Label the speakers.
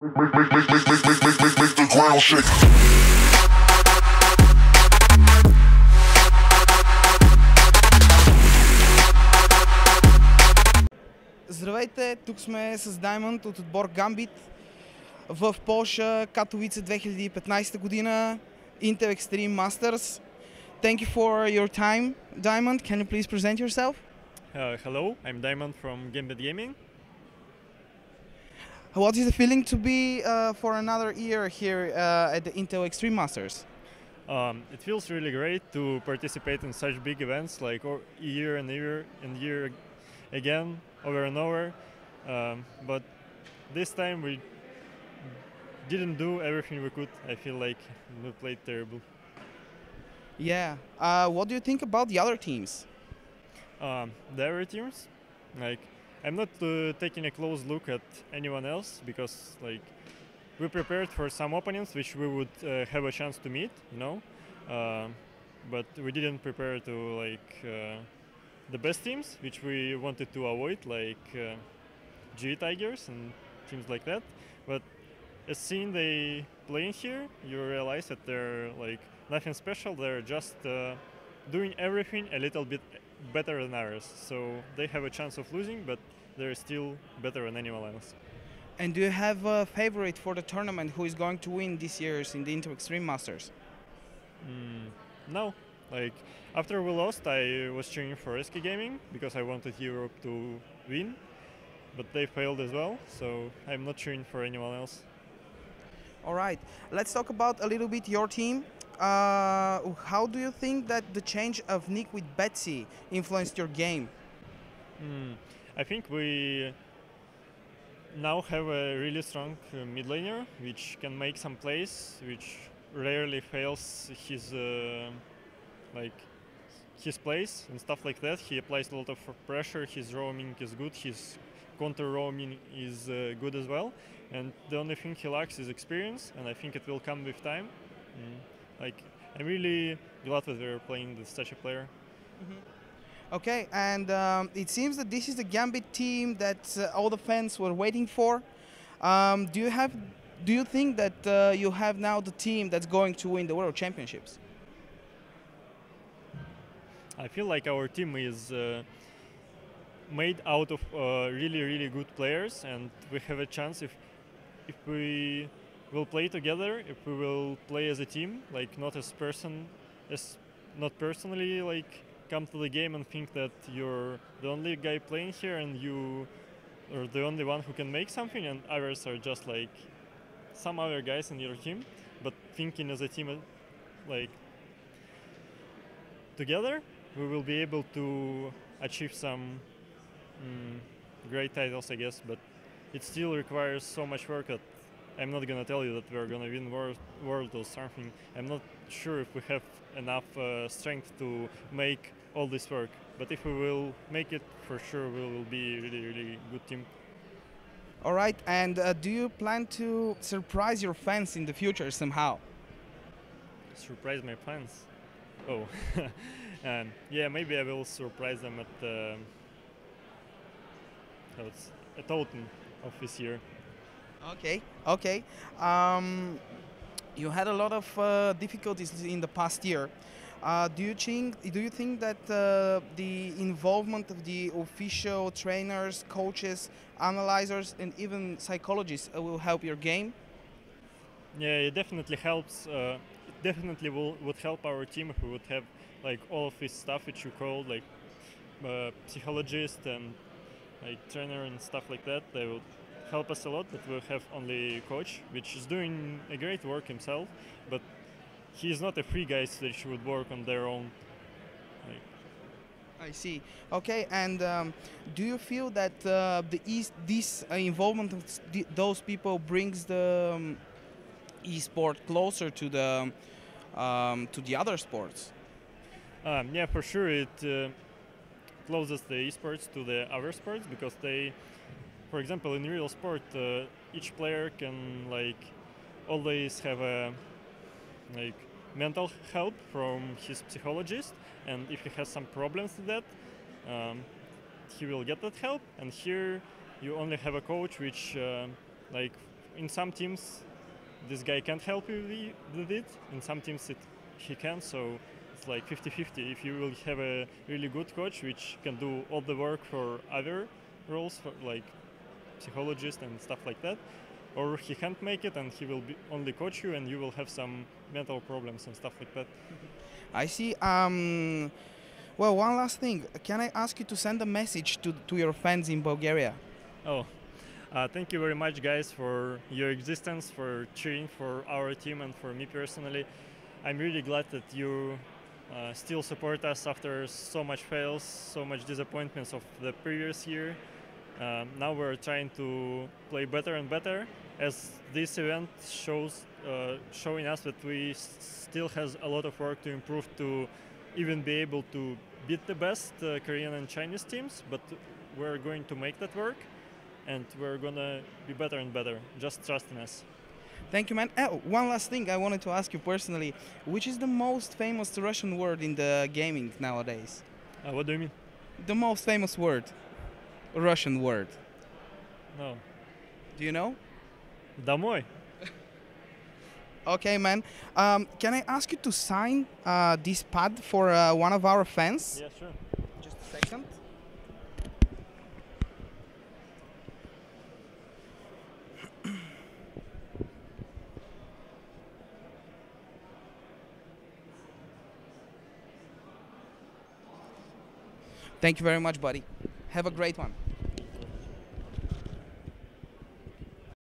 Speaker 1: Make the ground shake.
Speaker 2: Здравейте, тук сме с Diamond от отбор Gambit в Полша, Катовице 2015 година, Интервю Masters. Thank you for your time, Diamond. Can you please present yourself?
Speaker 3: Hello, I'm Diamond from Gambit Gaming.
Speaker 2: What is the feeling to be for another year here at the Intel Extreme Masters?
Speaker 3: It feels really great to participate in such big events like year and year again, over and over. But this time we didn't do everything we could. I feel like we played terrible.
Speaker 2: Yeah. What do you think about the other teams?
Speaker 3: The other teams, like, I'm not taking a close look at anyone else because, like, we prepared for some opponents which we would have a chance to meet, you know, but we didn't prepare to the best teams which we wanted to avoid, like G Tigers and teams like that. But as seen they playing here, you realize that they're like nothing special. They're just doing everything a little bit better than ours, so they have a chance of losing, but they're still better than anyone else.
Speaker 2: And do you have a favorite for the tournament who is going to win this year's in the Intel Extreme Masters?
Speaker 3: No, like after we lost, I was cheering for Risky Gaming because I wanted Europe to win, but they failed as well, so I'm not cheering for anyone else.
Speaker 2: All right, let's talk about a little bit your team. How do you think that the change of Nick with Betsy influenced your game?
Speaker 3: I think we now have a really strong mid laner which can make some plays, which rarely fails his his plays and stuff like that. He applies a lot of pressure. His roaming is good. His counter roaming is good as well. And the only thing he lacks is experience, and I think it will come with time. Like, I'm really glad that we're playing with such a player.
Speaker 2: Okay, and it seems that this is the Gambit team that all the fans were waiting for. Do you think that you have now the team that's going to win the World Championships?
Speaker 3: I feel like our team is made out of really good players, and we have a chance if we will play together, if we will play as a team, like not personally like come to the game and think that you're the only guy playing here and you are the only one who can make something and others are just like some other guys in your team, but thinking as a team, like together we will be able to achieve some great titles, I guess, but it still requires so much work that I'm not gonna tell you that we're gonna win world or something. I'm not sure if we have enough strength to make all this work, but if we will make it, for sure we will be a really good team.
Speaker 2: All right, and do you plan to surprise your fans in the future somehow?
Speaker 3: Surprise my fans? Oh, yeah, maybe I will surprise them at autumn of this year. Okay. You had a lot of difficulties in the past year. Do you think that the involvement of the official trainers, coaches, analyzers, and even psychologists will help your game? Yeah, it definitely helps. It definitely would help our team if we would have like all of this stuff which you call like psychologist and like trainer and stuff like that. They would help us a lot, but we'll have only coach, which is doing a great work himself, but he is not a free guy that should work on their own.
Speaker 2: I see. Okay, and do you feel that this involvement of those people brings the e-sport closer to the other sports?
Speaker 3: Yeah, for sure it closes the esports to the other sports because they, for example, in real sport, each player can like always have a like mental help from his psychologist, and if he has some problems with that, he will get that help. And here you only have a coach which like in some teams, this guy can't help you with it. In some teams, he can. So it's like 50-50. If you will have a really good coach, which can do all the work for other roles, for like psychologist and stuff like that, or he can't make it and he will only coach you, and you will have some mental problems and stuff like that.
Speaker 2: I see. Well, one last thing. Can I ask you to send a message to your fans in Bulgaria?
Speaker 3: Oh, thank you very much, guys, for your existence, for cheering for our team and for me personally. I'm really glad that you still support us after so much fails, so much disappointments of the previous year. Now we're trying to play better and better, as this event showing us that we still has a lot of work to improve to even be able to beat the best Korean and Chinese teams, but we're going to make that work, and we're gonna be better and better. Just trust in us.
Speaker 2: Thank you, man. One last thing I wanted to ask you personally. Which is the most famous Russian word in the gaming nowadays?
Speaker 3: What do you mean?
Speaker 2: The most famous word. Russian word.
Speaker 3: No.
Speaker 2: Do you know?
Speaker 3: Домой.
Speaker 2: Okay, man. Can I ask you to sign this pad for one of our fans?
Speaker 3: Yeah, sure.
Speaker 2: Just a second. Thank you very much, buddy. Have a great one.